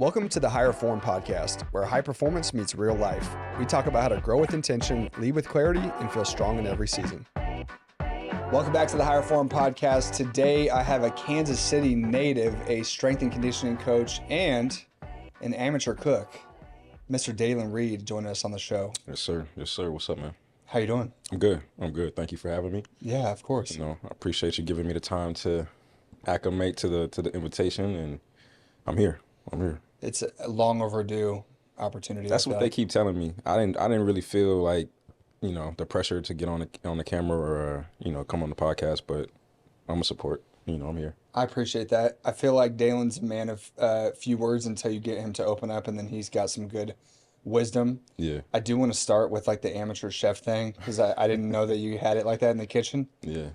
Welcome to the Higher Form podcast, where high performance meets real life. We talk about how to grow with intention, lead with clarity, and feel strong in every season. Welcome back to the Higher Form podcast. Today, I have a Kansas City native, a strength and conditioning coach, and an amateur cook, Mr. Dalen Reed, joining us on the show. Yes, sir. Yes, sir. What's up, man? How you doing? I'm good. Thank you for having me. Yeah, of course. You know, I appreciate you giving me the time to acclimate to the invitation, and I'm here. It's a long overdue opportunity. That's what they keep telling me. I didn't really feel like, you know, the pressure to get on the camera or come on the podcast, but I'm a support. You know, I'm here. I appreciate that. I feel like Dalen's a man of few words until you get him to open up, and then he's got some good wisdom. Yeah. I do want to start with like the amateur chef thing, because I didn't know that you had it like that in the kitchen. Yeah.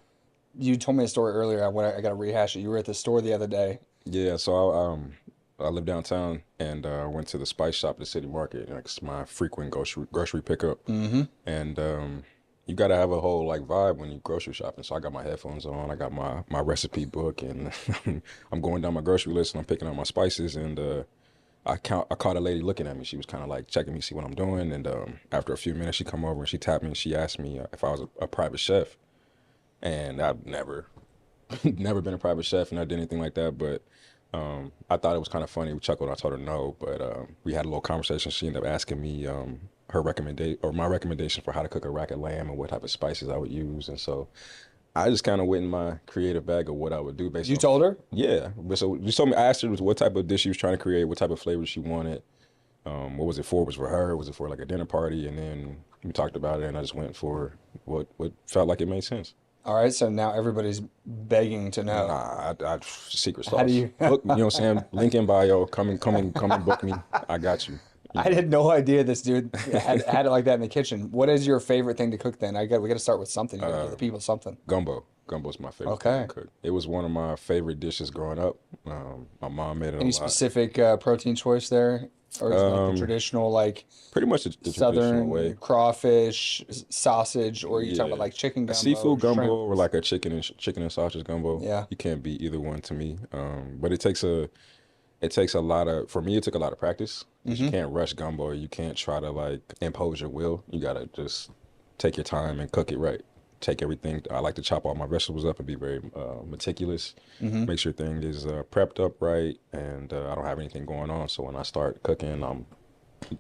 You told me a story earlier. I got to rehash it. You were at the store the other day. Yeah. So I live downtown, and went to the spice shop at the city market. Like, it's my frequent grocery pickup. Mm-hmm. And you got to have a whole like vibe when you grocery shopping. So I got my headphones on, I got my recipe book, and I'm going down my grocery list and I'm picking out my spices. And I caught a lady looking at me. She was kind of like checking me, see what I'm doing. And after a few minutes, she come over and she tapped me and she asked me if I was a private chef. And I've never been a private chef, and I did anything like that. But I thought it was kind of funny. We chuckled. I told her no, but we had a little conversation. She ended up asking me my recommendation for how to cook a rack of lamb and what type of spices I would use. And so I just kind of went in my creative bag of what I would do. Based You on, told her? Yeah. But so you told me, I asked her what type of dish she was trying to create, what type of flavor she wanted. What was it for? Was it for her? Was it for like a dinner party? And then we talked about it, and I just went for what felt like it made sense. All right, so now everybody's begging to know. Nah, I secret sauce. How do you? Look, you know what I'm saying? Link in bio. Come and book me. I got you. I had no idea this dude had it like that in the kitchen. What is your favorite thing to cook then? We got to start with something. You gotta give the people something. Gumbo. Gumbo's my favorite thing to cook. It was one of my favorite dishes growing up. My mom made it a lot. Any specific protein choice there? Or is it like the traditional, like pretty much the southern traditional way. Crawfish, sausage, or you talking about like chicken gumbo? A seafood gumbo, shrimp? or like a chicken and sausage gumbo. Yeah. You can't beat either one to me. But it takes a lot of, for me, it took a lot of practice. Mm-hmm. You can't rush gumbo. You can't try to like impose your will. You got to just take your time and cook it right. Take everything. I like to chop all my vegetables up and be very meticulous. Mm-hmm. Make sure thing is prepped up right, and I don't have anything going on. So when I start cooking, I'm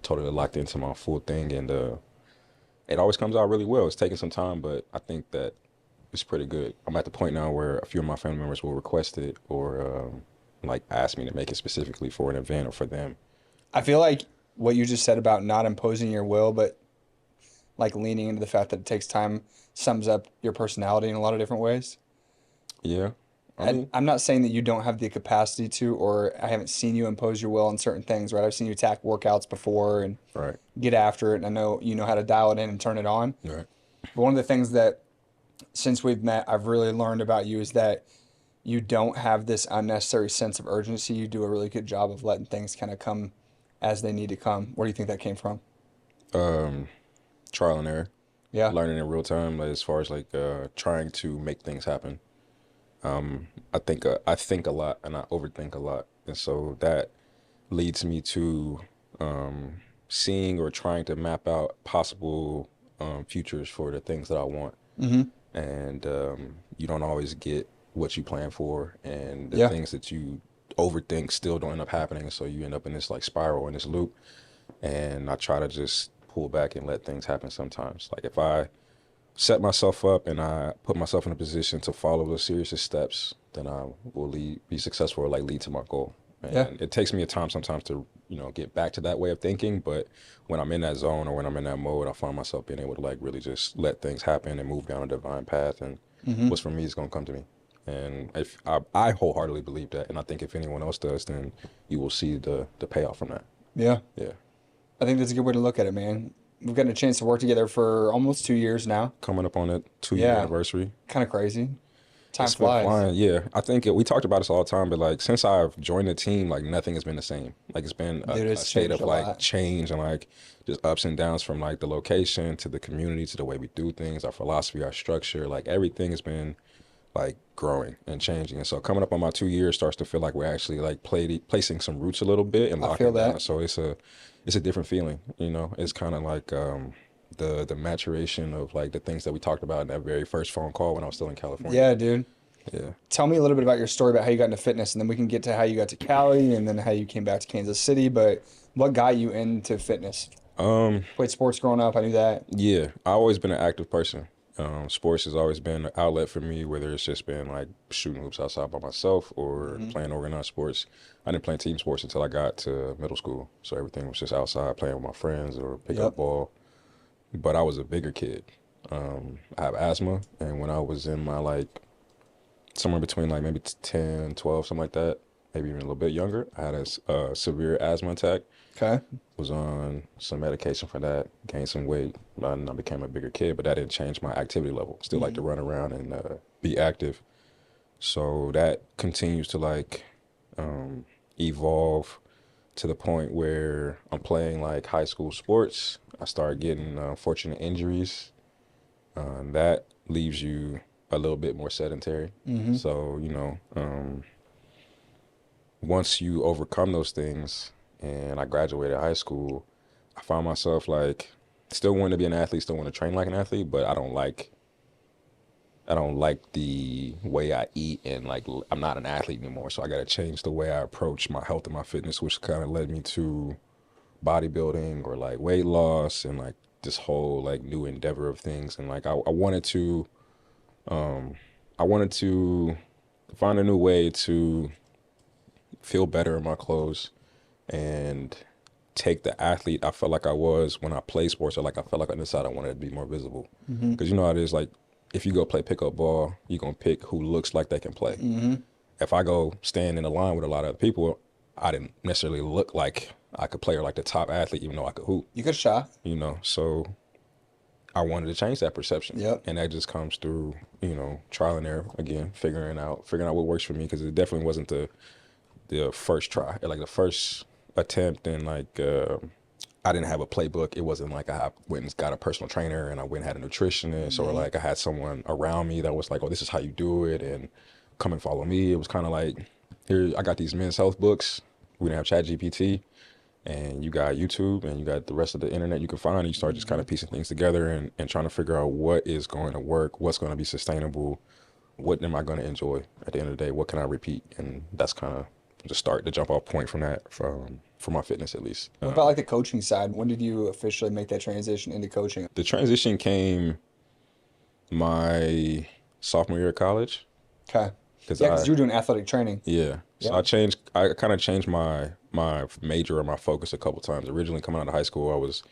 totally locked into my full thing, and it always comes out really well. It's taking some time, but I think that it's pretty good. I'm at the point now where a few of my family members will request it or like ask me to make it specifically for an event or for them. I feel like what you just said about not imposing your will, but like leaning into the fact that it takes time, sums up your personality in a lot of different ways. Yeah. I'm not saying that you don't have the capacity to, or I haven't seen you impose your will on certain things, right? I've seen you attack workouts before and get after it, and I know you know how to dial it in and turn it on. Right. But one of the things that, since we've met, I've really learned about you is that you don't have this unnecessary sense of urgency. You do a really good job of letting things kind of come as they need to come. Where do you think that came from? Trial and error. Yeah. Learning in real time, like, as far as like trying to make things happen. I think a lot and I overthink a lot, and so that leads me to seeing or trying to map out possible futures for the things that I want. Mm-hmm. And you don't always get what you plan for, and the things that you overthink still don't end up happening. So you end up in this like spiral, in this loop. And I try to just pull back and let things happen sometimes. Like if I set myself up and I put myself in a position to follow the series of steps, then I will be successful or like lead to my goal. And it takes me a time sometimes to, get back to that way of thinking. But when I'm in that zone or when I'm in that mode, I find myself being able to like really just let things happen and move down a divine path. And what's for me is going to come to me. And if I wholeheartedly believe that. And I think if anyone else does, then you will see the payoff from that. Yeah. Yeah. I think that's a good way to look at it, man. We've gotten a chance to work together for almost 2 years now. Coming up on that 2-year anniversary. Kind of crazy. Time it's flies. Been flying. Yeah, I think we talked about this all the time, but like since I've joined the team, like nothing has been the same. Like it's been a state of like change and like just ups and downs from like the location to the community to the way we do things, our philosophy, our structure. Like everything has been like growing and changing. And so coming up on my 2 years starts to feel like we're actually like placing some roots a little bit and I feel locking down. that. So it's a different feeling, you know. It's kind of like the maturation of like the things that we talked about in that very first phone call when I was still in California. Yeah, dude. Yeah. Tell me a little bit about your story about how you got into fitness, and then we can get to how you got to Cali and then how you came back to Kansas City. But what got you into fitness? Played sports growing up. I knew that. Yeah, I've always been an active person. Sports has always been an outlet for me, whether it's just been like shooting hoops outside by myself or playing organized sports. I didn't play team sports until I got to middle school. So everything was just outside playing with my friends or pick up Yep. ball. But I was a bigger kid. I have asthma. And when I was in my like somewhere between like maybe 10, 12, something like that, maybe even a little bit younger, I had a severe asthma attack. Okay. Was on some medication for that, gained some weight, and I became a bigger kid, but that didn't change my activity level. Still like to run around and be active. So that continues to like evolve to the point where I'm playing like high school sports. I start getting unfortunate injuries. That leaves you a little bit more sedentary. So, you know, once you overcome those things, and I graduated high school, I found myself like still wanting to be an athlete, still want to train like an athlete, but I don't like the way I eat, and like I'm not an athlete anymore. So I got to change the way I approach my health and my fitness, which kind of led me to bodybuilding or like weight loss and like this whole like new endeavor of things. And like I wanted to find a new way to feel better in my clothes and take the athlete I felt like I was when I play sports, or like I felt like on this side I wanted to be more visible. Because you know how it is, like if you go play pickup ball, you're going to pick who looks like they can play. If I go stand in a line with a lot of other people, I didn't necessarily look like I could play or like the top athlete, even though I could hoop, You could shot. you know. So I wanted to change that perception. Yep. And that just comes through, you know, trial and error again, figuring out what works for me, because it definitely wasn't the first try, like the first attempt, and like I didn't have a playbook. It wasn't like I went and got a personal trainer and I went and had a nutritionist, or like I had someone around me that was like, oh, this is how you do it and come and follow me. It was kind of like, here, I got these men's health books. We didn't have ChatGPT, and you got YouTube and you got the rest of the internet you can find, and you start just kind of piecing things together and trying to figure out what is going to work, what's going to be sustainable, what am I going to enjoy at the end of the day, what can I repeat. And that's kind of the jump off point from that, for my fitness at least. What about like the coaching side? When did you officially make that transition into coaching? The transition came my sophomore year of college. Okay. Cause Yeah, because you were doing athletic training. Yeah. So Yeah. I kind of changed my major or my focus a couple times. Originally coming out of high school, I was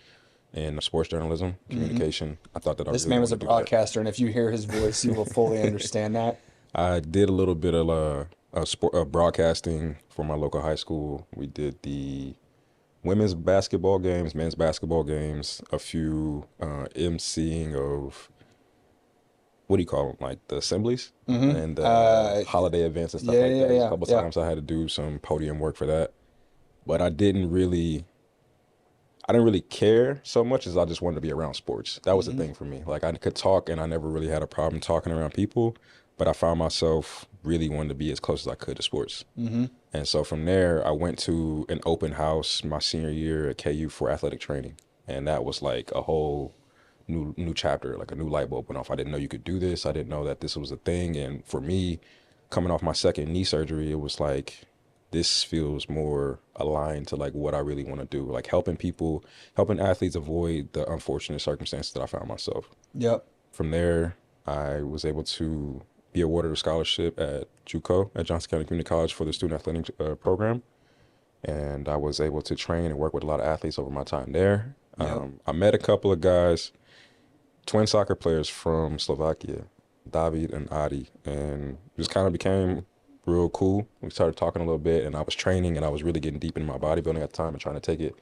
in sports journalism, communication. I thought that I This really man was a wanted to do that. broadcaster, and if you hear his voice, you will fully understand that. I did a little bit of broadcasting for my local high school. We did the women's basketball games, men's basketball games, a few emceeing of, what do you call them, like the assemblies and holiday events and stuff yeah, like yeah, that. There's yeah, a couple yeah. times I had to do some podium work for that, but I didn't really care so much as I just wanted to be around sports. That was the thing for me. Like I could talk and I never really had a problem talking around people, but I found myself really wanting to be as close as I could to sports. And so from there, I went to an open house my senior year at KU for athletic training. And that was like a whole new chapter, like a new light bulb went off. I didn't know you could do this. I didn't know that this was a thing. And for me, coming off my second knee surgery, it was like, this feels more aligned to like what I really want to do, like helping people, helping athletes avoid the unfortunate circumstances that I found myself. Yep. From there, I was able to be awarded a scholarship at JUCO at Johnson County Community College for the student athletic program. And I was able to train and work with a lot of athletes over my time there. Yep. I met a couple of guys, twin soccer players from Slovakia, David and Adi, and just kind of became real cool. We started talking a little bit, and I was training, and I was really getting deep into my bodybuilding at the time and trying to take it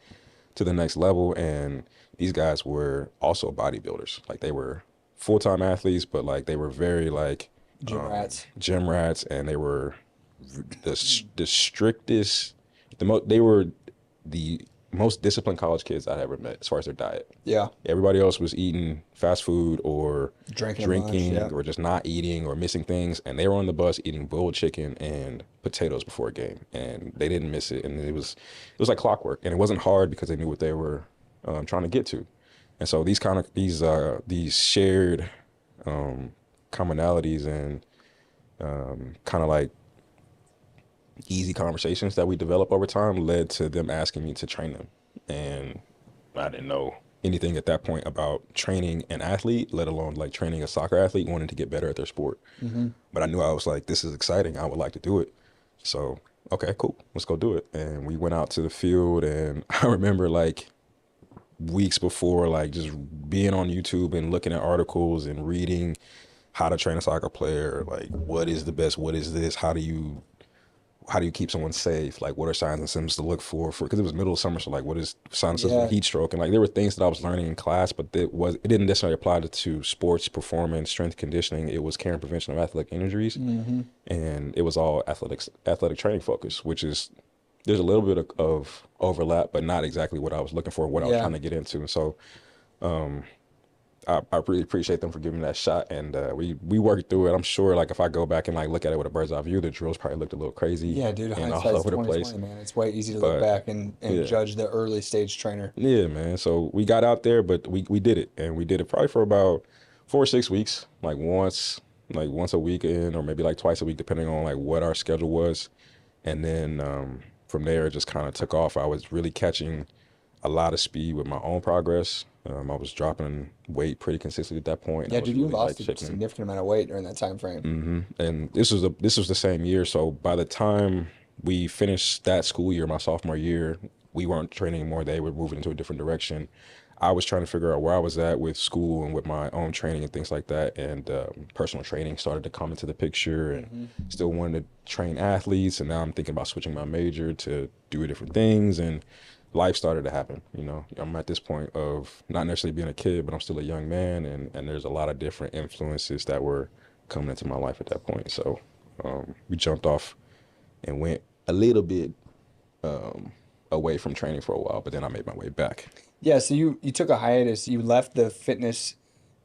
to the next level. And these guys were also bodybuilders. Like they were full-time athletes, but like they were very like gym rats, and they were the strictest. They were the most disciplined college kids I'd ever met as far as their diet. Yeah. Everybody else was eating fast food or Drinking or just not eating or missing things. And they were on the bus eating boiled chicken and potatoes before a game. And they didn't miss it. And it was like clockwork. And it wasn't hard because they knew what they were trying to get to. And so these shared commonalities and kind of like easy conversations that we develop over time led to them asking me to train them. And I didn't know anything at that point about training an athlete, let alone like training a soccer athlete wanting to get better at their sport. But I knew I was like, this is exciting. I would like to do it. So, okay, cool. Let's go do it. And we went out to the field, and I remember like weeks before, like just being on YouTube and looking at articles and reading how to train a soccer player, like what is the best, what is this, how do you keep someone safe, like what are signs and symptoms to look for because it was middle of summer, so like what is signs and symptoms of heat stroke, and like there were things that I was learning in class, but it didn't necessarily apply to sports performance, strength conditioning. It was care and prevention of athletic injuries, and it was all athletic training focus, which is there's a little bit of overlap, but not exactly what I was looking for, what I was trying to get into. And so I really appreciate them for giving me that shot, and we worked through it. I'm sure, like if I go back and like look at it with a bird's eye view, the drills probably looked a little crazy. Yeah, dude, and all over the place, man. It's way easy to look back and judge the early stage trainer. Yeah, man. So we got out there, but we did it, and we did it probably for about 4 or 6 weeks, like once a weekend, or maybe like twice a week, depending on like what our schedule was. And then from there, it just kind of took off. I was really catching a lot of speed with my own progress. I was dropping weight pretty consistently at that point. Yeah, dude, you lost a significant amount of weight during that time frame. And this was the same year. So by the time we finished that school year, my sophomore year, we weren't training anymore. They were moving into a different direction. I was trying to figure out where I was at with school and with my own training and things like that. And personal training started to come into the picture, and still wanted to train athletes. And now I'm thinking about switching my major to do different things. And life started to happen. You know, I'm at this point of not necessarily being a kid, but I'm still a young man, and there's a lot of different influences that were coming into my life at that point. So we jumped off and went a little bit away from training for a while, but then I made my way back. Yeah, so you took a hiatus. You left the fitness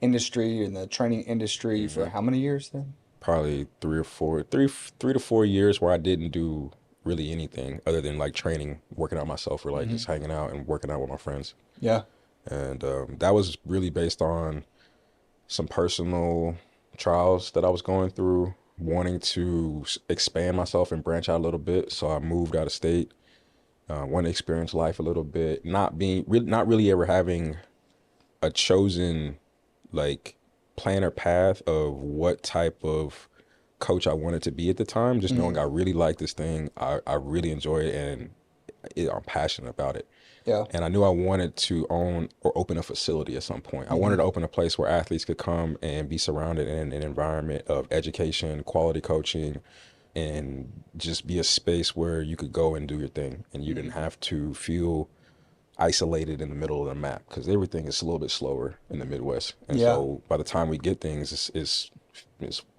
industry and the training industry for how many years then? Probably 3 to 4 years where I didn't do really anything other than like training, working out myself, or like just hanging out and working out with my friends. Yeah. And that was really based on some personal trials that I was going through, wanting to expand myself and branch out a little bit. So I moved out of state, wanted to experience life a little bit, not really ever having a chosen like plan or path of what type of coach I wanted to be at the time, just knowing I really like this thing, I really enjoy it, and I'm passionate about it. Yeah. And I knew I wanted to own or open a facility at some point. I wanted to open a place where athletes could come and be surrounded in an environment of education, quality coaching, and just be a space where you could go and do your thing, and you didn't have to feel isolated in the middle of the map, because everything is a little bit slower in the Midwest. And so by the time we get things, it's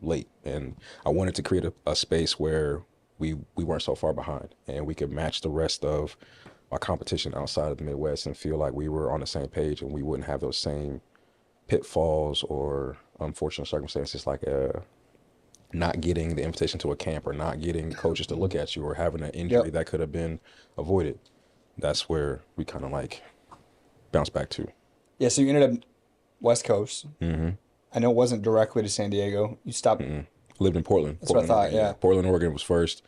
late. And I wanted to create a space where we weren't so far behind, and we could match the rest of our competition outside of the Midwest and feel like we were on the same page, and we wouldn't have those same pitfalls or unfortunate circumstances, like not getting the invitation to a camp, or not getting coaches to look at you, or having an injury that could have been avoided. That's where we kind of like bounced back to. Yeah, so you ended up West Coast. I know it wasn't directly to San Diego. You stopped. Lived in Portland. That's what I thought, yeah. Portland, Oregon was first.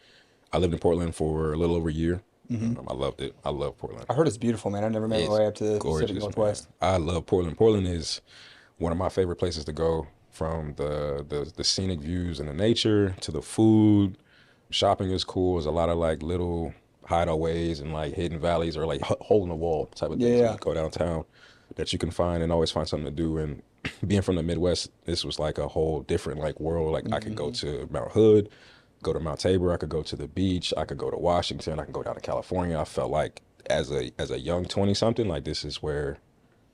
I lived in Portland for a little over a year. I loved it. I love Portland. I heard it's beautiful, man. I've never made my way up to the Pacific Northwest. Man. I love Portland. Portland is one of my favorite places to go, from the scenic views and the nature to the food. Shopping is cool. There's a lot of like little hideaways and like hidden valleys, or like hole in the wall type of things. Yeah. You go downtown that you can find and always find something to do. And being from the Midwest, this was like a whole different like world. Like I could go to Mount Hood, go to Mount Tabor, I could go to the beach, I could go to Washington, I could go down to California. I felt like as a young 20-something, like this is where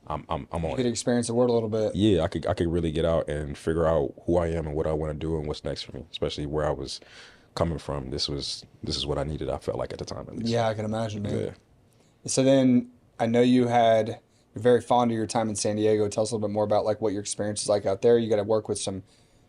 I'm on. You could experience the world a little bit. Yeah, I could really get out and figure out who I am and what I want to do and what's next for me, especially where I was coming from. This is what I needed, I felt like, at the time, at least. Yeah, I can imagine, man. So then I know you're very fond of your time in San Diego. Tell us a little bit more about like what your experience is like out there. You got to work with some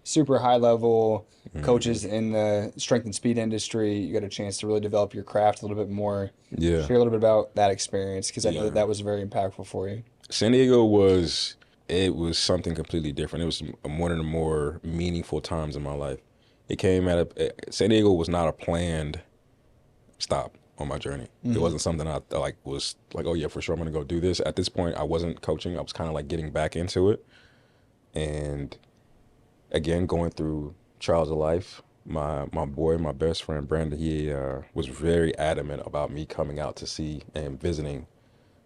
super high level Hmm. coaches in the strength and speed industry. You got a chance to really develop your craft a little bit more. Yeah, Share a little bit about that experience because I know that yeah. that was very impactful for you. San Diego was it was something completely different. It was one of the more meaningful times in my life. It came at San Diego was not a planned stop on my journey. It Hmm. wasn't something I like was like, oh yeah, for sure I'm gonna go do this. At this point, I wasn't coaching. I was kind of like getting back into it, and again going through trials of life. My boy, my best friend Brandon, he was very adamant about me coming out to see and visiting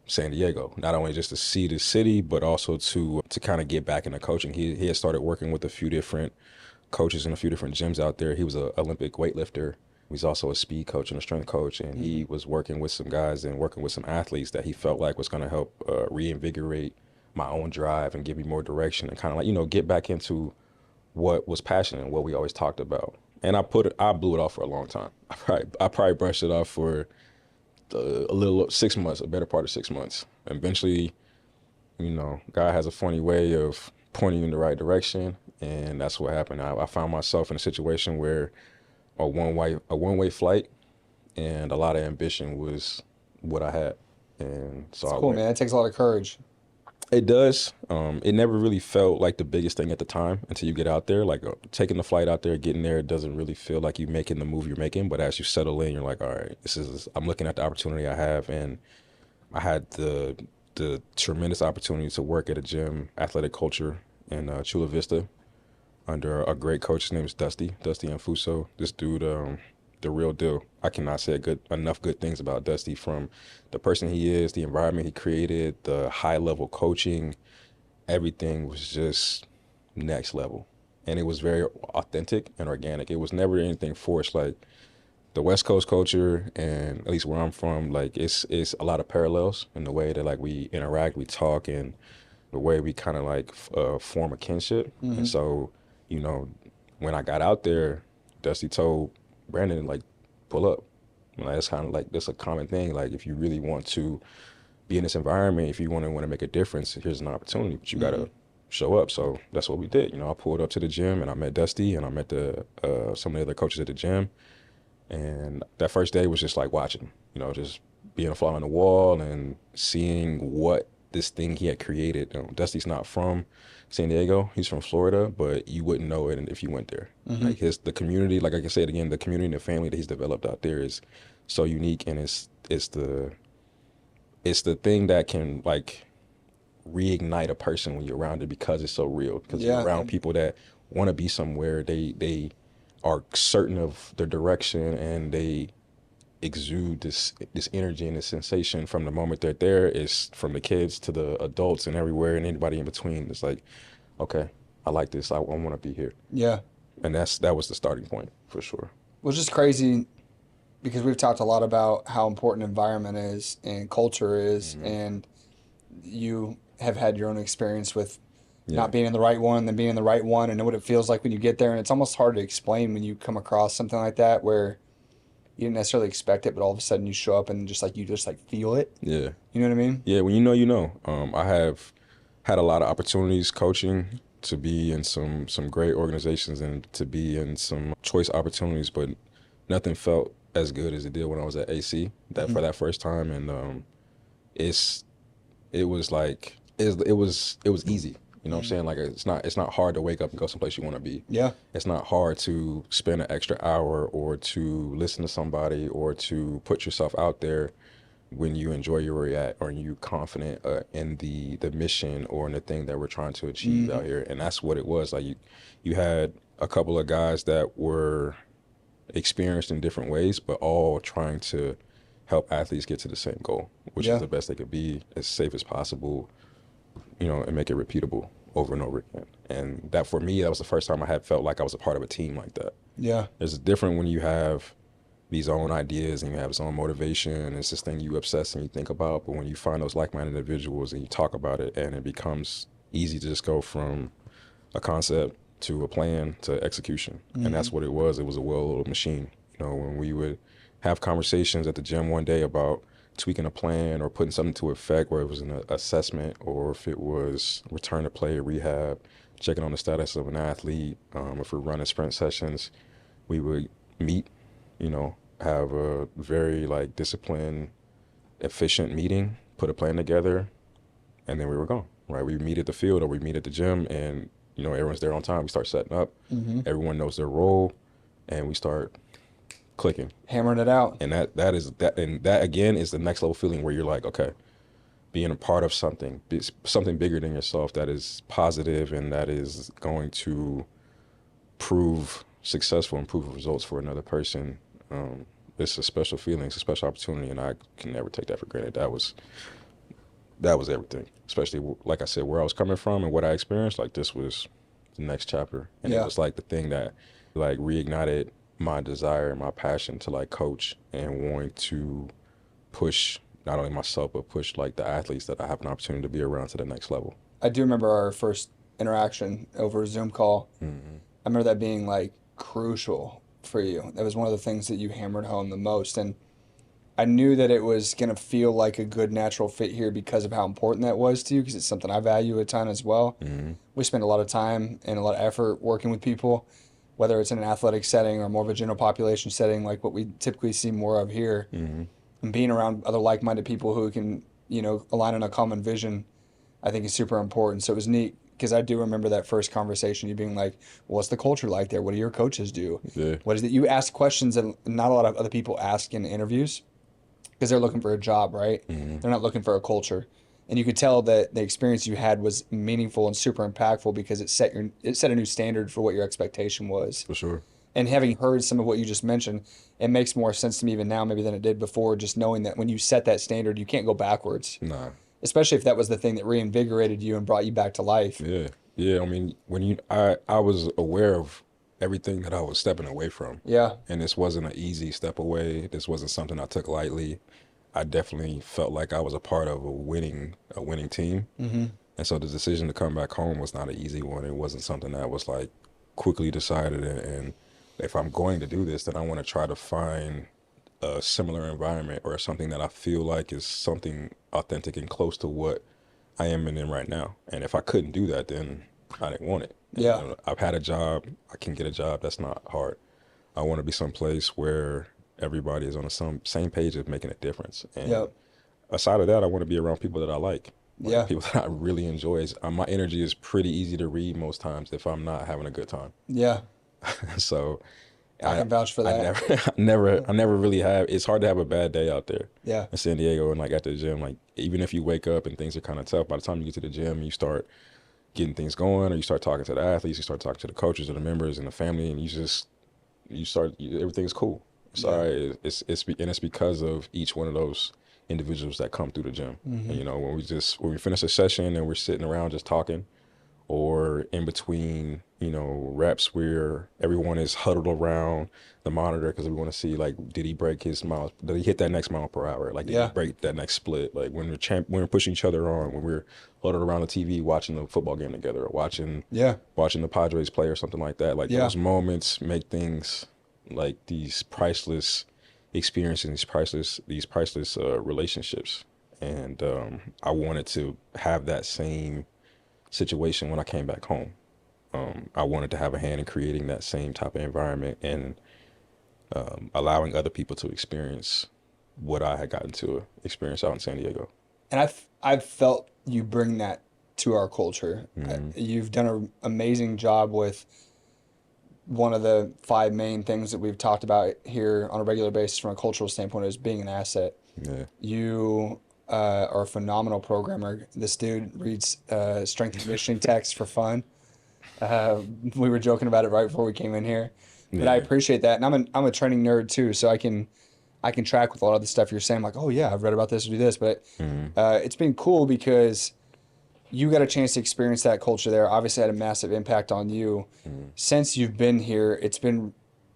San Diego, not only just to see the city, but also to kind of get back into coaching. He had started working with a few different coaches in a few different gyms out there. He was an Olympic weightlifter. He's also a speed coach and a strength coach, and Hmm. he was working with some guys and working with some athletes that he felt like was going to help reinvigorate my own drive and give me more direction and kind of like get back into what was passionate and what we always talked about. And I blew it off for a long time. I probably brushed it off for a little 6 months, a better part of 6 months. Eventually, God has a funny way of pointing you in the right direction, and that's what happened. I found myself in a situation where a one way flight and a lot of ambition was what I had, and so It's I cool, went. man. It takes a lot of courage. It does. It never really felt like the biggest thing at the time until you get out there. Like taking the flight out there, getting there, it doesn't really feel like you making the move you're making. But as you settle in, you're like, all right, I'm looking at the opportunity I have, and I had the tremendous opportunity to work at a gym, athletic culture in Chula Vista under a great coach. His name is Dusty Infuso. This dude, the real deal. I cannot say enough good things about Dusty, from the person he is, the environment he created, the high level coaching. Everything was just next level, and it was very authentic and organic. It was never anything forced. Like the West Coast culture, and at least where I'm from, like it's a lot of parallels in the way that like we interact, we talk, and the way we kind of like form a kinship. And Hmm. so, you know, when I got out there, Dusty told Brandon like, pull up. Like, that's kind of like that's a common thing. Like if you really want to be in this environment, if you want to make a difference, here's an opportunity, but you Hmm. gotta show up. So that's what we did. I pulled up to the gym and I met Dusty and I met the some of the other coaches at the gym. And that first day was just like watching, just being a fly on the wall and seeing what this thing he had created. Dusty's not from San Diego; he's from Florida, but you wouldn't know it if you went there. Hmm. Like the community, like I said again, the community and the family that he's developed out there is so unique, and it's the thing that can like reignite a person when you're around it because it's so real. Because you're Yeah, around man. people that want to be somewhere. They are certain of their direction and they exude this energy and this sensation from the moment they're there. Is from the kids to the adults and everywhere and anybody in between. It's like, okay, I like this. I want to be here, Yeah. and that was the starting point for sure. Well, it's just crazy because we've talked a lot about how important environment is and culture is, Hmm. and you have had your own experience with Yeah, not being in the right one, then being in the right one, and know what it feels like when you get there. And it's almost hard to explain when you come across something like that where you didn't necessarily expect it, but all of a sudden you show up and you just like feel it. yeah, You know what I mean? yeah. When you know, you know. I have had a lot of opportunities coaching to be in some great organizations and to be in some choice opportunities, but nothing felt as good as it did when I was at AC that Hmm. for that first time. And it's it was like it was easy. You know what I'm Hmm. saying? Like it's not hard to wake up and go someplace you want to be. Yeah. It's not hard to spend an extra hour or to listen to somebody or to put yourself out there when you enjoy where you're at or you confident in the mission or in the thing that we're trying to achieve Hmm. out here. And that's what it was. Like you had a couple of guys that were experienced in different ways, but all trying to help athletes get to the same goal, which is Yeah. the best they could be, as safe as possible, and make it repeatable over and over again. And that for me, that was the first time I had felt like I was a part of a team like that. Yeah. It's different when you have these own ideas and you have its own motivation and it's this thing you obsess and you think about. But when you find those like-minded individuals and you talk about it, and it becomes easy to just go from a concept to a plan to execution. And Hmm. that's what it was. It was a well-oiled machine. When we would have conversations at the gym one day about tweaking a plan or putting something to effect, where it was an assessment or if it was return to play, rehab, checking on the status of an athlete. If we're running sprint sessions, we would meet, have a very like disciplined, efficient meeting, put a plan together, and then we were gone, right? We meet at the field or we meet at the gym, and everyone's there on time. We start setting up. Everyone knows their role, and we start clicking, hammering it out. And that again is the next level feeling where you're like, okay, being a part of something bigger than yourself that is positive and that is going to prove successful and prove results for another person. It's a special feeling, it's a special opportunity, and I can never take that for granted. That was everything, especially like I said, where I was coming from and what I experienced. Like, this was the next chapter, and it was like the thing that like reignited my desire and my passion to like coach and wanting to push not only myself but push like the athletes that I have an opportunity to be around to the next level. I do remember our first interaction over a Zoom call. I remember that being like crucial for you. That was one of the things that you hammered home the most, and I knew that it was going to feel like a good natural fit here because of how important that was to you, because it's something I value a ton as well. We spend a lot of time and a lot of effort working with people, whether it's in an athletic setting or more of a general population setting, like what we typically see more of here. And being around other like-minded people who can, align on a common vision, I think is super important. So it was neat, because I do remember that first conversation, you being like, what's the culture like there? What do your coaches do? Yeah. What is it? You ask questions that not a lot of other people ask in interviews, because they're looking for a job, right? They're not looking for a culture. And you could tell that the experience you had was meaningful and super impactful, because it set a new standard for what your expectation was. For sure. And having heard some of what you just mentioned, it makes more sense to me even now maybe than it did before, just knowing that when you set that standard, you can't go backwards. Nah. Especially if that was the thing that reinvigorated you and brought you back to life. Yeah. I mean, I was aware of everything that I was stepping away from. Yeah. And this wasn't an easy step away. This wasn't something I took lightly. I definitely felt like I was a part of a winning team. And so the decision to come back home was not an easy one. It wasn't something that was like quickly decided. And if I'm going to do this, then I want to try to find a similar environment or something that I feel like is something authentic and close to what I am in right now. And if I couldn't do that, then I didn't want it. Yeah. I've had a job. I can get a job. That's not hard. I want to be someplace where everybody is on the same page of making a difference. And aside of that, I want to be around people that I like. People that I really enjoy. My energy is pretty easy to read most times if I'm not having a good time. Yeah. So I can vouch for that. I never really have. It's hard to have a bad day out there. Yeah. In San Diego and like at the gym, like even if you wake up and things are kind of tough, by the time you get to the gym, you start getting things going, or you start talking to the athletes, you start talking to the coaches or the members and the family, and everything's cool. It's all right. It's because of each one of those individuals that come through the gym. And, when we finish a session and we're sitting around just talking, or in between, reps where everyone is huddled around the monitor because we want to see, like, did he break his miles? Did he hit that next mile per hour? Like, did he break that next split? Like, when we're pushing each other on, when we're huddled around the TV watching the football game together, or watching the Padres play or something like that. Like, those moments make things like these priceless experiences, these priceless relationships. And I wanted to have that same situation when I came back home. I wanted to have a hand in creating that same type of environment and allowing other people to experience what I had gotten to experience out in San Diego. And I've felt you bring that to our culture. You've done an amazing job with one of the 5 main things that we've talked about here on a regular basis from a cultural standpoint is being an asset. Yeah. You are a phenomenal programmer. This dude reads strength and conditioning texts for fun. We were joking about it right before we came in here, but I appreciate that. And I'm a training nerd too, so I can track with a lot of the stuff you're saying. Like, oh yeah, I've read about this or do this, but it's been cool because you got a chance to experience that culture there. Obviously had a massive impact on you. Since you've been here, it's been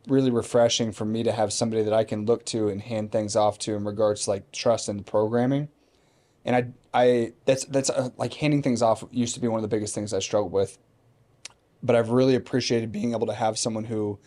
really refreshing for me to have somebody that I can look to and hand things off to in regards to like trust in the programming. And that's like handing things off used to be one of the biggest things I struggled with. But I've really appreciated being able to have someone who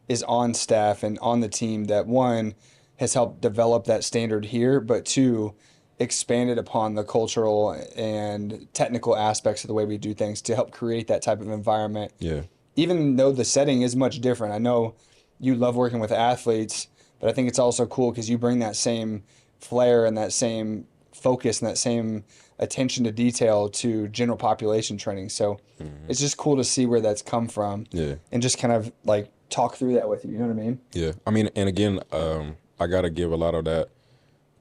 is on staff and on the team that, one, has helped develop that standard here, but two, expanded upon the cultural and technical aspects of the way we do things to help create that type of environment. Yeah. Even though the setting is much different. I know you love working with athletes, but I think it's also cool because you bring that same flair and that same focus and that same attention to detail to general population training. So it's just cool to see where that's come from. Yeah. And just kind of like talk through that with you. You know what I mean? Yeah. I mean, and again, I got to give a lot of that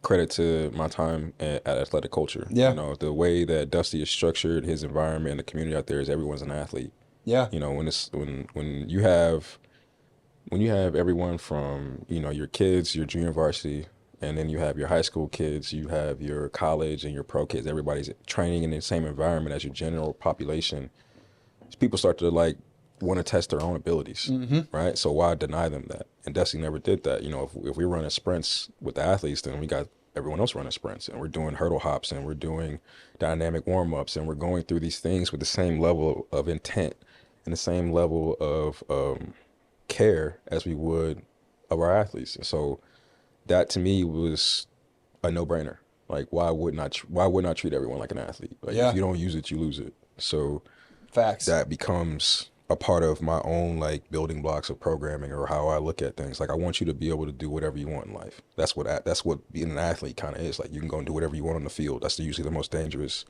credit to my time at Athletic Culture. Yeah. You know, the way that Dusty is structured, his environment, and the community out there is everyone's an athlete. Yeah. You know, when you have everyone from, you know, your kids, your junior varsity, and then you have your high school kids, you have your college and your pro kids, everybody's training in the same environment as your general population, people start to like want to test their own abilities, right? So why deny them that? And Dusty never did that. You know, if we're running sprints with the athletes, then we got everyone else running sprints, and we're doing hurdle hops, and we're doing dynamic warm-ups, and we're going through these things with the same level of intent and the same level of care as we would of our athletes. And so that to me was a no-brainer. Like, why wouldn't I treat everyone like an athlete? Like, Yeah. if you don't use it, you lose it. So Facts. that becomes a part of my own like building blocks of programming or how I look at things. Like, I want you to be able to do whatever you want in life. That's what being an athlete kind of is. Like, you can go and do whatever you want on the field. That's usually the most dangerous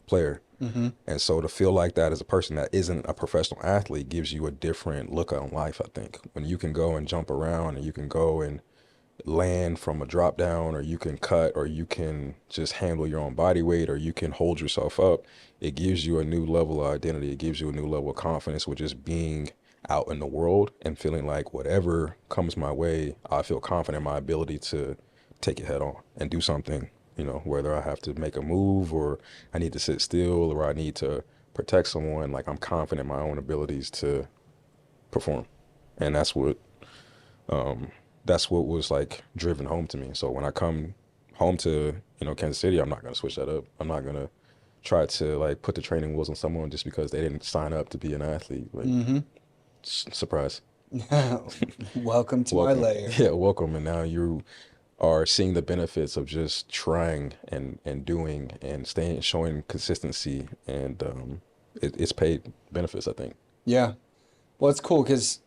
player. And so to feel like that as a person that isn't a professional athlete gives you a different look on life, I think. When you can go and jump around and you can go and land from a drop down, or you can cut, or you can just handle your own body weight, or you can hold yourself up, it gives you a new level of identity. It gives you a new level of confidence with just being out in the world and feeling like whatever comes my way, I feel confident in my ability to take it head on and do something, you know, whether I have to make a move or I need to sit still or I need to protect someone. Like, I'm confident in my own abilities to perform. And that's what was like driven home to me. So when I come home to, you know, Kansas City, I'm not going to switch that up. I'm not going to try to like put the training wheels on someone just because they didn't sign up to be an athlete. Like, surprise. Welcome to my Welcome. lair. Yeah, welcome. And now you are seeing the benefits of just trying and doing and showing consistency, and it's paid benefits, I think. Yeah. Well, it's cool because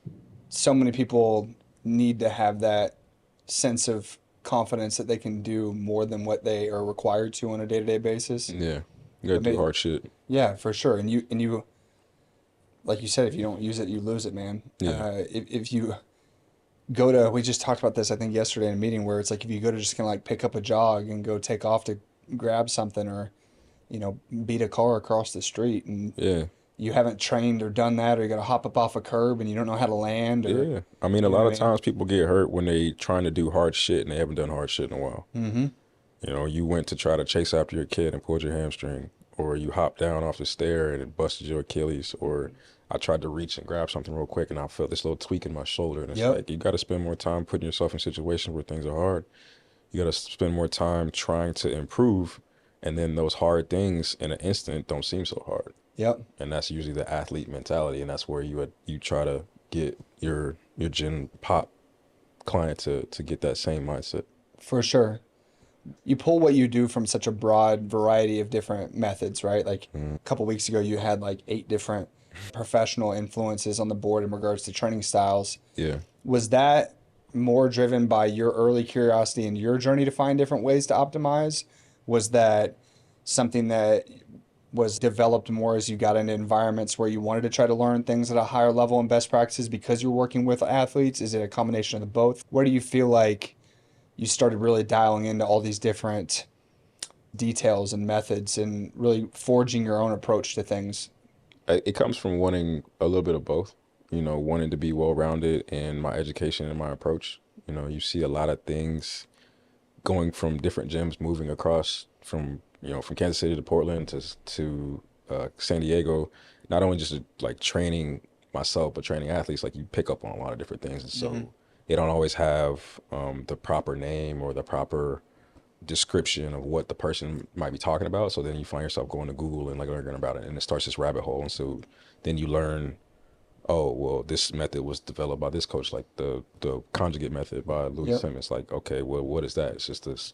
so many people need to have that sense of confidence that they can do more than what they are required to on a day-to-day basis. Yeah, you gotta do hard shit. Yeah, for sure. And you, like you said, if you don't use it, you lose it, man. Yeah. If you we just talked about this, I think yesterday in a meeting, where it's like, if you go to just kind of like pick up a jog and go take off to grab something, or, you know, beat a car across the street, and Yeah. you haven't trained or done that, or you got to hop up off a curb and you don't know how to land. Or, Yeah. I mean, a lot of times people get hurt when they trying to do hard shit and they haven't done hard shit in a while. You know, you went to try to chase after your kid and pulled your hamstring, or you hopped down off the stair and it busted your Achilles, or I tried to reach and grab something real quick and I felt this little tweak in my shoulder. And it's like, you got to spend more time putting yourself in situations where things are hard. You got to spend more time trying to improve. And then those hard things in an instant don't seem so hard. Yep. And that's usually the athlete mentality. And that's where you try to get your gen pop client to get that same mindset. For sure. You pull what you do from such a broad variety of different methods, right? Like a couple weeks ago, you had like 8 different professional influences on the board in regards to training styles. Yeah. Was that more driven by your early curiosity and your journey to find different ways to optimize? Was that something that was developed more as you got into environments where you wanted to try to learn things at a higher level and best practices because you're working with athletes? Is it a combination of the both? Where do you feel like you started really dialing into all these different details and methods and really forging your own approach to things? It comes from wanting a little bit of both, you know, wanting to be well-rounded in my education and my approach. You know, you see a lot of things going from different gyms, moving across from Kansas City to Portland to San Diego, not only just like training myself, but training athletes. Like, you pick up on a lot of different things. And so they don't always have the proper name or the proper description of what the person might be talking about. So then you find yourself going to Google and like learning about it, and it starts this rabbit hole. And so then you learn oh, well, this method was developed by this coach, like the conjugate method by Louis Yep. Simmons. Like, okay, well, what is that? It's just this.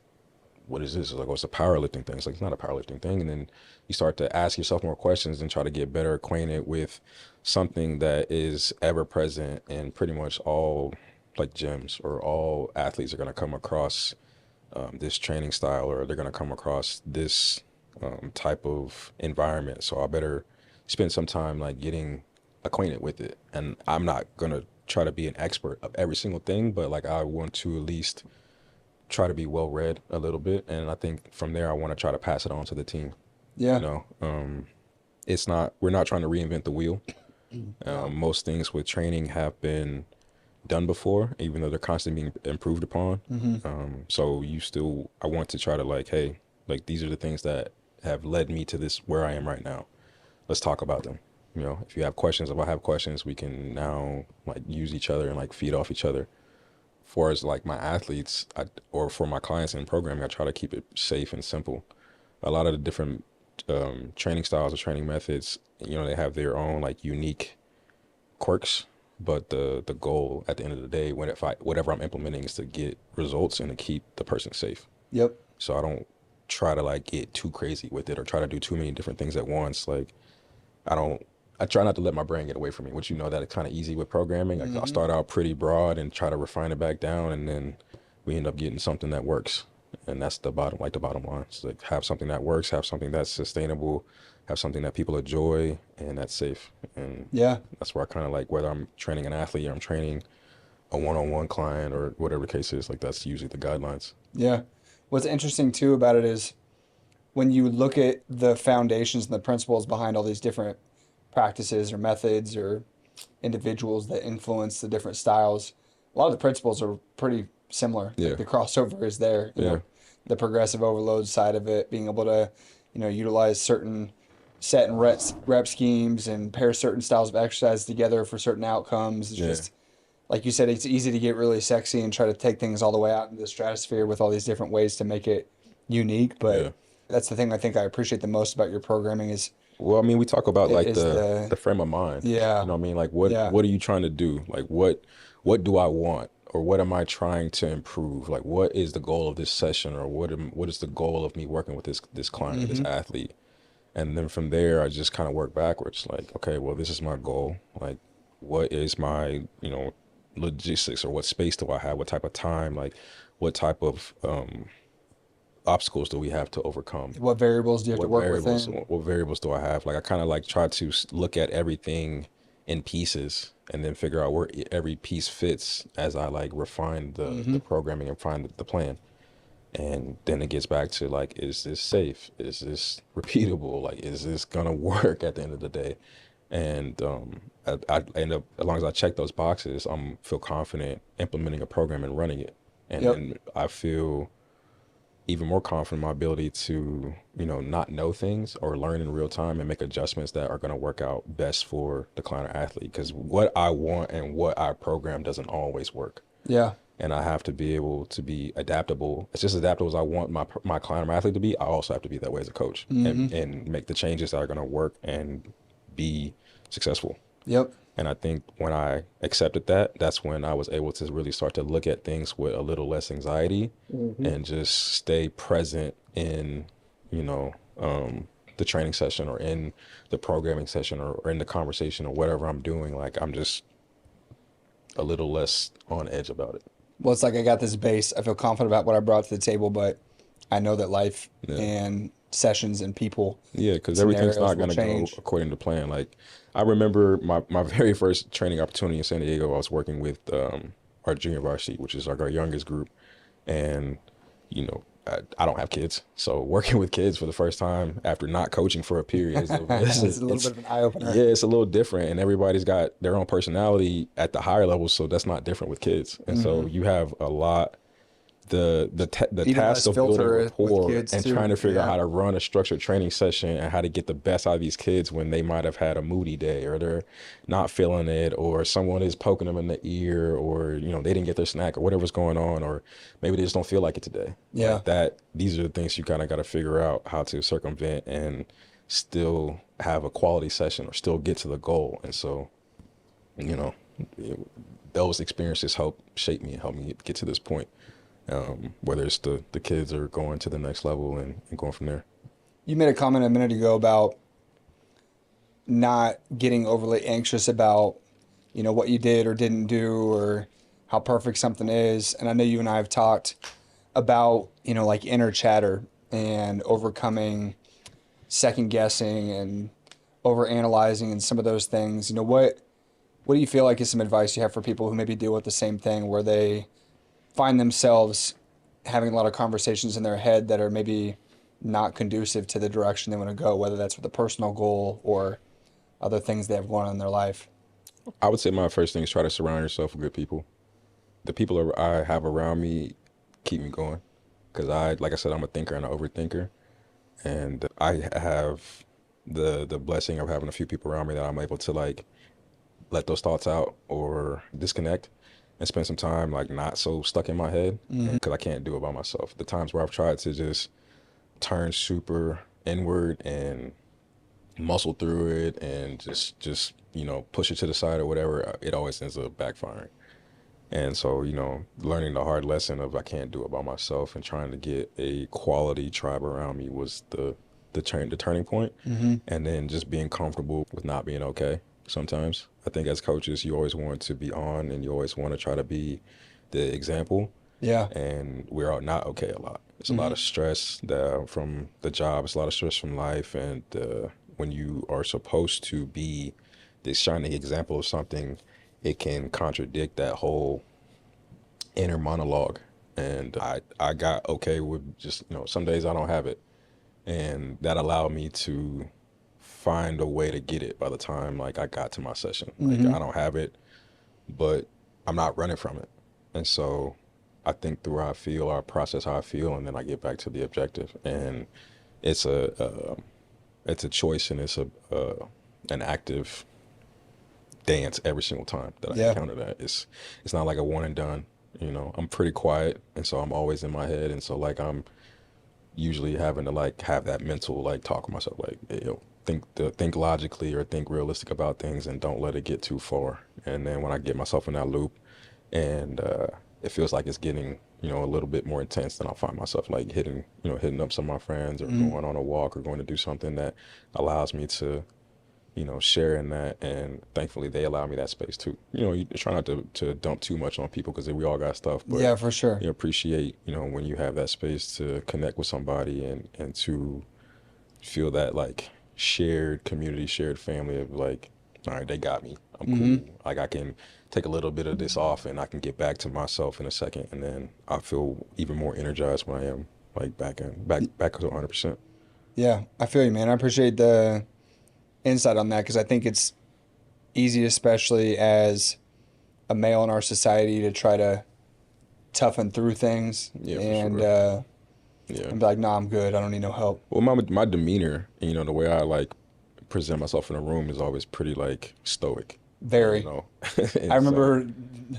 What is this? It's like, oh, it's a powerlifting thing. It's like, it's not a powerlifting thing. And then you start to ask yourself more questions and try to get better acquainted with something that is ever present in pretty much all like gyms, or all athletes are going to come across this training style, or they're going to come across this type of environment. So I better spend some time like getting acquainted with it. And I'm not going to try to be an expert of every single thing, but like I want to at least try to be well read a little bit, and I think from there I want to try to pass it on to the team. Yeah. You know, we're not trying to reinvent the wheel. No. Most things with training have been done before, even though they're constantly being improved upon. So I want to try to like, hey, like these are the things that have led me to this where I am right now. Let's talk about them. You know, if you have questions, if I have questions, we can now like use each other and like feed off each other. For as like my athletes, or for my clients in programming, I try to keep it safe and simple. A lot of the different training styles or training methods, you know, they have their own like unique quirks, but the goal at the end of the day, whatever I'm implementing, is to get results and to keep the person safe. Yep. So I don't try to like get too crazy with it or try to do too many different things at once. Like I try not to let my brain get away from me, which you know that it's kind of easy with programming. Like I'll start out pretty broad and try to refine it back down, and then we end up getting something that works. And that's the bottom line. It's like have something that works, have something that's sustainable, have something that people enjoy and that's safe. And Yeah. that's where I kind of like, whether I'm training an athlete or I'm training a one-on-one client or whatever the case is, like that's usually the guidelines. Yeah. What's interesting too about it is when you look at the foundations and the principles behind all these different practices or methods or individuals that influence the different styles, a lot of the principles are pretty similar. Yeah. Like the crossover is there. You Yeah. know, the progressive overload side of it, being able to, you know, utilize certain set and rep schemes and pair certain styles of exercise together for certain outcomes. It's just, like you said, it's easy to get really sexy and try to take things all the way out into the stratosphere with all these different ways to make it unique. But Yeah. that's the thing I think I appreciate the most about your programming is, Well, I mean, we talk about like is the frame of mind. Yeah. You know what I mean? Like Yeah. what are you trying to do? Like what do I want? Or what am I trying to improve? Like what is the goal of this session, or what is the goal of me working with this client or this athlete? And then from there I just kind of work backwards. Like, okay, well, this is my goal. Like what is my, you know, logistics, or what space do I have? What type of time? Like what type of obstacles do we have to overcome? what variables do you have to work within? What variables do I have? Like I kind of like try to look at everything in pieces and then figure out where every piece fits as I like refine the programming and find the plan. And then it gets back to like, is this safe? Is this repeatable? Like, is this gonna work at the end of the day? And I end up, as long as I check those boxes, feel confident implementing a program and running it. And Yep. then I feel even more confident in my ability to, you know, not know things or learn in real time and make adjustments that are going to work out best for the client or athlete. Because what I want and what I program doesn't always work. Yeah. And I have to be able to be adaptable. It's just as adaptable as I want my client or my athlete to be. I also have to be that way as a coach and make the changes that are going to work and be successful. Yep. And I think when I accepted that, that's when I was able to really start to look at things with a little less anxiety and just stay present in, you know, the training session or in the programming session or in the conversation or whatever I'm doing. Like I'm just a little less on edge about it. Well, it's like I got this base. I feel confident about what I brought to the table, but I know that life and sessions and people. Yeah, because everything's not going to go change according to plan. Like I remember my very first training opportunity in San Diego, I was working with our junior varsity, which is like our youngest group. And, you know, I don't have kids. So working with kids for the first time after not coaching for a period is It's a little bit of an eye-opener. Yeah, it's a little different. And everybody's got their own personality at the higher levels. So that's not different with kids. And so you have a lot, the task of building rapport and trying to figure out how to run a structured training session and how to get the best out of these kids when they might have had a moody day or they're not feeling it or someone is poking them in the ear or, you know, they didn't get their snack or whatever's going on, or maybe they just don't feel like it today. Yeah. Like these are the things you kind of got to figure out how to circumvent and still have a quality session or still get to the goal. And so you know, those experiences help shape me and help me get to this point. Whether it's the kids are going to the next level and going from there. You made a comment a minute ago about not getting overly anxious about, what you did or didn't do or how perfect something is. And I know you and I have talked about, like inner chatter and overcoming second guessing and over analyzing and some of those things. What do you feel like is some advice you have for people who maybe deal with the same thing where they find themselves having a lot of conversations in their head that are maybe not conducive to the direction they want to go, whether that's with a personal goal or other things they have going on in their life? I would say my first thing is try to surround yourself with good people. The people I have around me keep me going because like I said, I'm a thinker and an overthinker, and I have the blessing of having a few people around me that I'm able to like let those thoughts out or disconnect and spend some time like not so stuck in my head because I can't do it by myself. The times where I've tried to just turn super inward and muscle through it and just push it to the side or whatever, it always ends up backfiring. And so, learning the hard lesson of I can't do it by myself and trying to get a quality tribe around me was the turning point. And then just being comfortable with not being okay sometimes. I think as coaches, you always want to be on and you always want to try to be the example. Yeah. And we're all not okay a lot. It's a lot of stress from the job. It's a lot of stress from life. And when you are supposed to be this shining example of something, it can contradict that whole inner monologue. And I got okay with just, some days I don't have it. And that allowed me to find a way to get it by the time like I got to my session. Like I don't have it, but I'm not running from it. And so I think through how I feel, I process how I feel, and then I get back to the objective. And it's a choice, and it's an active dance every single time that I encounter that. It's not like a one and done. I'm pretty quiet, and so I'm always in my head, and so like I'm usually having to like have that mental like talk with myself, like think logically or think realistic about things, and don't let it get too far. And then when I get myself in that loop, and it feels like it's getting a little bit more intense, then I'll find myself like hitting up some of my friends or going on a walk or going to do something that allows me to share in that. And thankfully they allow me that space too. You try not to dump too much on people because we all got stuff, but Yeah, for sure. you appreciate when you have that space to connect with somebody and to feel that like shared community, shared family of like, all right, they got me, I'm cool, like I can take a little bit of this off and I can get back to myself in a second, and then I feel even more energized when I am like back to 100%. Yeah, I feel you, man. I appreciate the insight on that because I think it's easy, especially as a male in our society, to try to toughen through things Yeah, for and sure. Yeah. and be like, "Nah, I'm good. I don't need no help." Well, my demeanor, the way I like present myself in a room is always pretty like stoic. Very. And I so, remember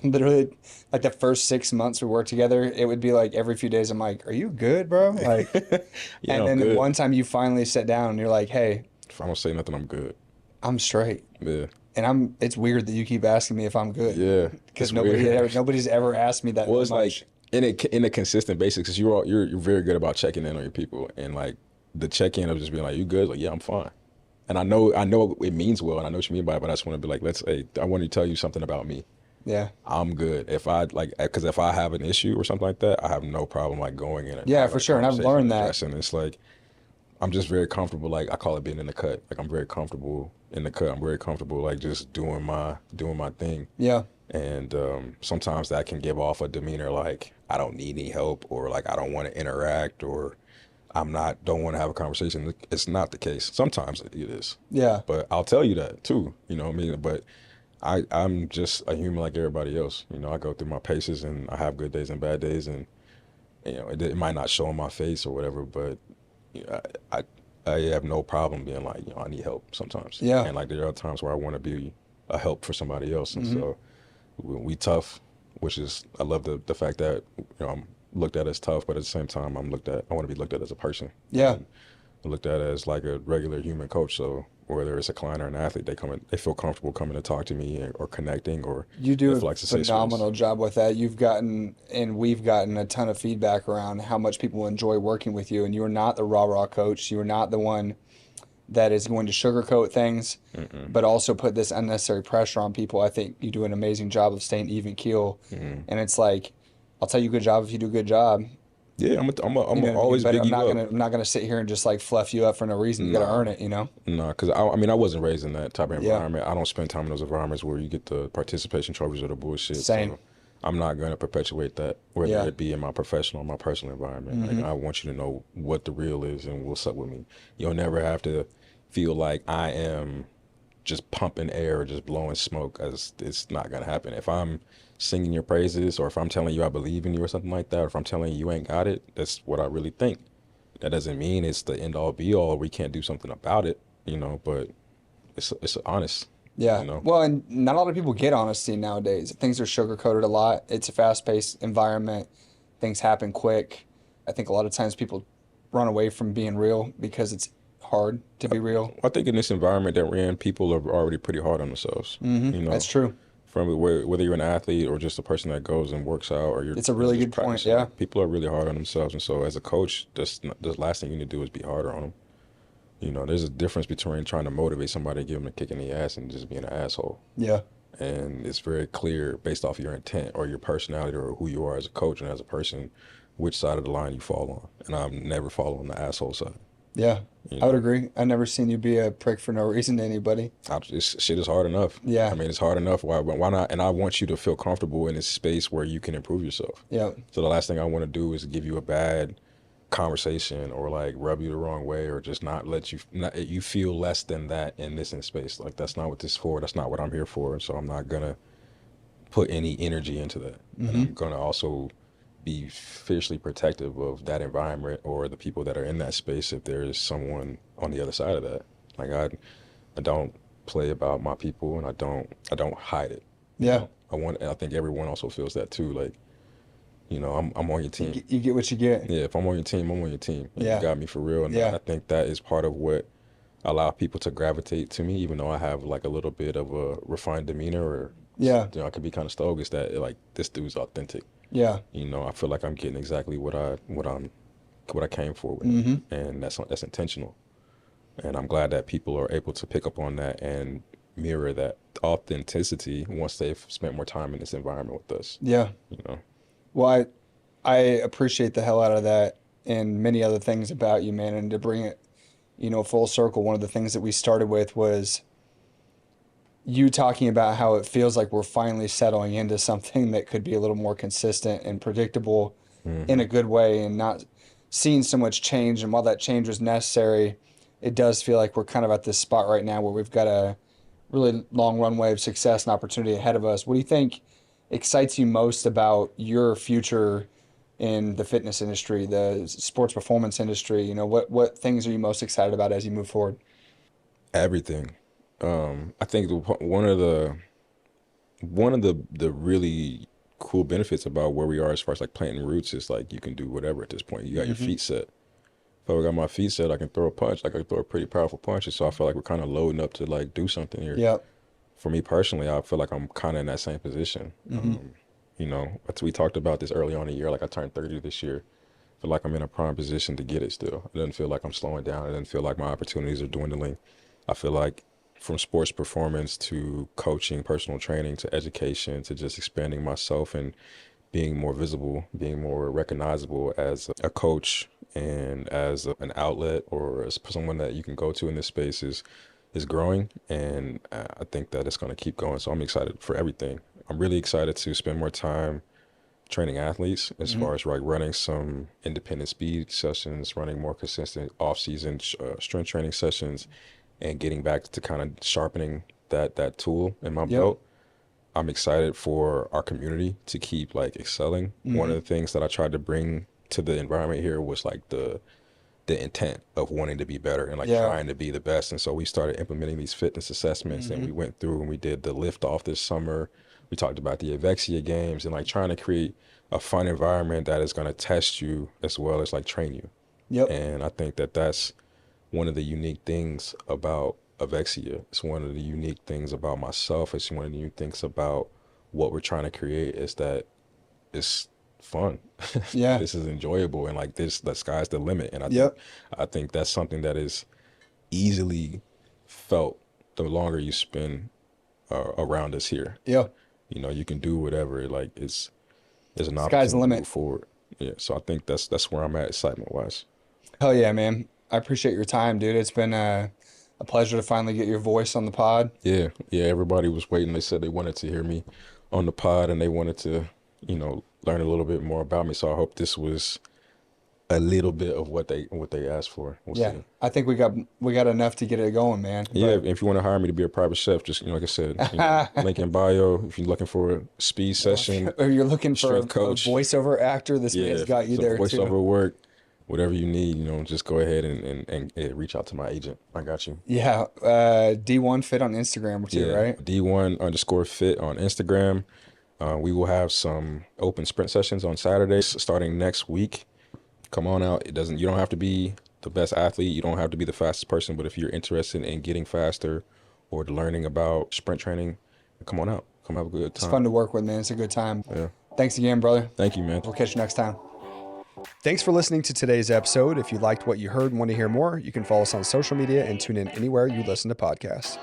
literally like the first 6 months we worked together, it would be like every few days I'm like, "Are you good, bro?" Like, yeah, and I'm then good. one time you finally sit down and you're like, "Hey, If I don't say nothing, I'm good. I'm straight." Yeah. And it's weird that you keep asking me if I'm good Yeah. because It's weird. nobody's ever asked me that Well, it's much. like in a consistent basis, because you're very good about checking in on your people, and like the check in of just being like, "You good?" Like, yeah, I'm fine. And I know it means well, and I know what you mean by it, but I just want to be like, I want to tell you something about me. Yeah. I'm good. If I like, because if I have an issue or something like that, I have no problem like going in and Yeah, having for a sure. And I've conversation learned and that. addressing. It's like I'm just very comfortable. Like I call it being in the cut. Like I'm very comfortable in the cut. I'm very comfortable like just doing my thing. Yeah. And sometimes that can give off a demeanor like I don't need any help, or like I don't want to interact, or don't want to have a conversation. It's not the case. Sometimes it is, Yeah. but I'll tell you that too. You know what I mean? But I'm just a human like everybody else. I go through my paces and I have good days and bad days, and it might not show on my face or whatever, but you know, I have no problem being like, I need help sometimes. Yeah. And like there are times where I want to be a help for somebody else. And so we tough, which is, I love the fact that, I'm looked at as tough, but at the same time, I want to be looked at as a person. Yeah. And looked at as like a regular human coach. So whether it's a client or an athlete, they feel comfortable coming to talk to me or connecting, or You do it a feels like a safe space. phenomenal job with that. You've gotten, and we've gotten a ton of feedback around how much people enjoy working with you. And you're not the rah-rah coach. You're not the one that is going to sugarcoat things, Mm-mm. but also put this unnecessary pressure on people. I think you do an amazing job of staying even keel. Mm-mm. And it's like, I'll tell you good job if you do a good job. Yeah, I'm You gonna know what I mean? always But big you up. I'm not gonna sit here and just like fluff you up for no reason. You got to Nah, earn it, you know? nah, because I mean, I wasn't raised in that type of Yeah. environment. I don't spend time in those environments where you get the participation trophies or the bullshit. Same. So I'm not going to perpetuate that, whether Yeah. it be in my professional or my personal environment. Like, Mm-hmm. I want you to know what the real is and what's up with me. You'll never have to feel like I am just pumping air or just blowing smoke, as it's not gonna happen. If I'm singing your praises, or if I'm telling you I believe in you or something like that, or if I'm telling you you ain't got it, that's what I really think. That doesn't mean it's the end all be all. We can't do something about it, but it's honest, Yeah. you know. Well, and not a lot of people get honesty nowadays. Things are sugar coated a lot. It's a fast paced environment. Things happen quick. I think a lot of times people run away from being real because it's hard to be real. I think in this environment that we're in, people are already pretty hard on themselves, Mm-hmm. you That's know. true. From whether you're an athlete or just a person that goes and works out, or you're It's a really just good point. practicing, Yeah. like, people are really hard on themselves. And so as a coach, the last thing you need to do is be harder on them. There's a difference between trying to motivate somebody, give them a kick in the ass, and just being an asshole. Yeah. And it's very clear based off your intent or your personality or who you are as a coach and as a person, which side of the line you fall on. And I'm never fall on the asshole side. Yeah. You I would know, agree. I've never seen you be a prick for no reason to anybody. shit is hard enough. I Yeah. mean, it's hard enough. Why not? And I want you to feel comfortable in a space where you can improve yourself. Yeah. So the last thing I want to do is give you a bad conversation or like rub you the wrong way or just not let you feel less than that in this in space. Like, that's not what this is for. That's not what I'm here for. So I'm not gonna put any energy into that. And Mm-hmm. I'm gonna also be fiercely protective of that environment or the people that are in that space if there is someone on the other side of that. Like, I don't play about my people, and I don't hide it. Yeah. I think everyone also feels that too. Like, I'm on your You team. you get what you get. Yeah, if I'm on your team, I'm on your team. And Yeah. you got me for real. And Yeah. I think that is part of what allow people to gravitate to me, even though I have like a little bit of a refined demeanor, or Yeah. I could be kind of stoic. Is that like, this dude's authentic? Yeah. I feel like I'm getting exactly what I came for with Mm-hmm. it, and that's intentional. And I'm glad that people are able to pick up on that and mirror that authenticity once they've spent more time in this environment with us. Yeah. You know, Well, I appreciate the hell out of that and many other things about you, man. And to bring it, full circle, one of the things that we started with was you talking about how it feels like we're finally settling into something that could be a little more consistent and predictable in hmm a good way and not seeing so much change. And while that change was necessary, it does feel like we're kind of at this spot right now where we've got a really long runway of success and opportunity ahead of us. What do you think excites you most about your future in the fitness industry, the sports performance industry? What things are you most excited about as you move forward? everything. I think one of the really cool benefits about where we are as far as like planting roots is like you can do whatever at this point. You got your Mm-hmm. feet set. If I got my feet set, I can throw a punch. Like, I can throw a pretty powerful punch. And so I feel like we're kind of loading up to like do something here. Yep. For me personally, I feel like I'm kind of in that same position. Mm-hmm. We talked about this early on in the year. Like, I turned 30 this year. I feel like I'm in a prime position to get it still. It doesn't feel like I'm slowing down. It doesn't feel like my opportunities are dwindling. I feel like from sports performance to coaching, personal training to education to just expanding myself and being more visible, being more recognizable as a coach and as an outlet or as someone that you can go to in this space is growing. And I think that it's going to keep going. So I'm excited for everything. I'm really excited to spend more time training athletes as Mm-hmm. far as like running some independent speed sessions, running more consistent off-season strength training sessions, and getting back to kind of sharpening that tool in my Yep. belt. I'm excited for our community to keep like excelling. One Mm-hmm. of the things that I tried to bring to the environment here was like the intent of wanting to be better and like Yeah. trying to be the best. And so we started implementing these fitness assessments, and Mm-hmm. we went through and we did the lift off this summer. We talked about the Evexia games and like trying to create a fun environment that is going to test you as well as like train you. Yep. And I think that that's one of the unique things about Evexia. It's one of the unique things about myself. It's one of the unique things about what we're trying to create is that it's fun. Yeah. This is enjoyable, and like this, the sky's the limit. And Yep. I think that's something that is easily felt the longer you spend around us here. Yeah. You know, you can do whatever. Like it's an Sky's the opportunity to limit. move forward. Yeah. So I think that's where I'm at, excitement wise. Hell yeah, man. I appreciate your time, dude. It's been a pleasure to finally get your voice on the pod. Yeah. Yeah. Everybody was waiting. They said they wanted to hear me on the pod, and they wanted to, learn a little bit more about me. So I hope this was a little bit of what they asked for. We'll Yeah, see. I think we got enough to get it going, man. Yeah, But if you want to hire me to be a private chef, just like I said, link in bio. If you're looking for a speed session, or you're looking for a strength coach, voiceover actor, this man's got you some there voiceover too. work, whatever you need, just go ahead and reach out to my agent. I got you. Yeah, D1 Fit on Instagram too, right? D1_fit on Instagram. We will have some open sprint sessions on Saturdays starting next week. Come on out. You don't have to be the best athlete. You don't have to be the fastest person, but if you're interested in getting faster or learning about sprint training, come on out. Come have a good time. It's fun to work with, man. It's a good time. Yeah. Thanks again, brother. Thank you, man. We'll catch you next time. Thanks for listening to today's episode. If you liked what you heard and want to hear more, you can follow us on social media and tune in anywhere you listen to podcasts.